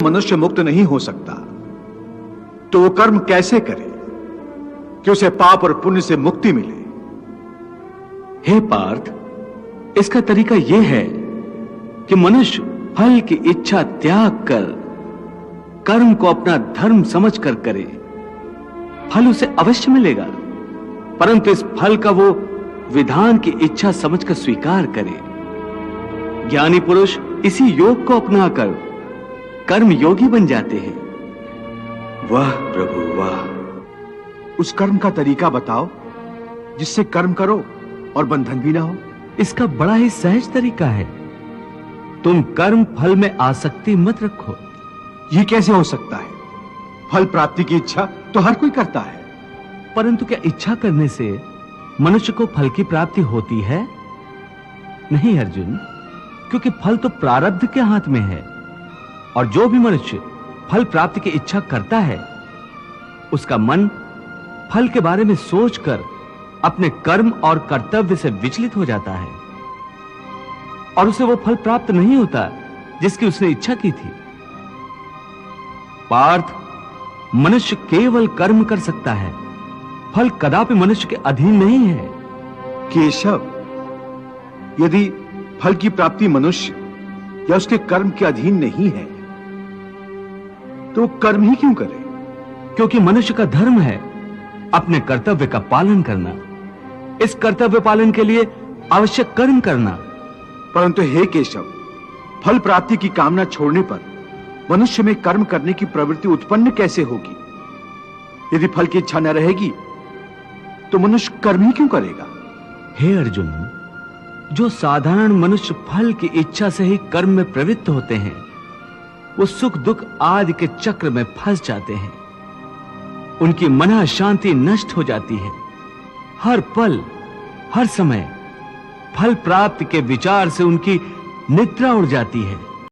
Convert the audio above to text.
मनुष्य मुक्त नहीं हो सकता, तो वो कर्म कैसे करे कि उसे पाप और पुण्य से मुक्ति मिले? हे पार्थ, इसका तरीका यह है कि मनुष्य फल की इच्छा त्याग कर कर्म को अपना धर्म समझकर करे। फल उसे अवश्य मिलेगा, परंतु इस फल का वो विधान की इच्छा समझकर स्वीकार करे। ज्ञानी पुरुष इसी योग को अपनाकर कर्म योगी बन जाते हैं। वाह प्रभु वाह, उस कर्म का तरीका बताओ जिससे कर्म करो और बंधन भी ना हो। इसका बड़ा ही सहज तरीका है। तुम कर्म फल में आसक्ति मत रखो। ये कैसे हो सकता है? फल प्राप्ति की इच्छा तो हर कोई करता है। परंतु क्या इच्छा करने से मनुष्य को फल की प्राप्ति होती है? नहीं अर्जुन, क्योंकि फल तो प्रारब्ध के हाथ में है, और जो भी मनुष्य फल प्राप्ति की इच्छा करता है उसका मन फल के बारे में सोचकर अपने कर्म और कर्तव्य से विचलित हो जाता है और उसे वो फल प्राप्त नहीं होता जिसकी उसने इच्छा की थी। पार्थ, मनुष्य केवल कर्म कर सकता है, फल कदापि मनुष्य के अधीन नहीं है। केशव, यदि फल की प्राप्ति मनुष्य या उसके कर्म के अधीन नहीं है तो कर्म ही क्यों करे? क्योंकि मनुष्य का धर्म है अपने कर्तव्य का पालन करना, इस कर्तव्य पालन के लिए आवश्यक कर्म करना। परंतु हे केशव, फल प्राप्ति की कामना छोड़ने पर मनुष्य में कर्म करने की प्रवृत्ति उत्पन्न कैसे होगी? यदि फल की इच्छा न रहेगी तो मनुष्य कर्म ही क्यों करेगा? हे अर्जुन, जो साधारण मनुष्य फल की इच्छा से ही कर्म में प्रवृत्त होते हैं वो सुख दुख आदि के चक्र में फंस जाते हैं। उनकी मन शांति नष्ट हो जाती है। हर पल हर समय फल प्राप्ति के विचार से उनकी निद्रा उड़ जाती है।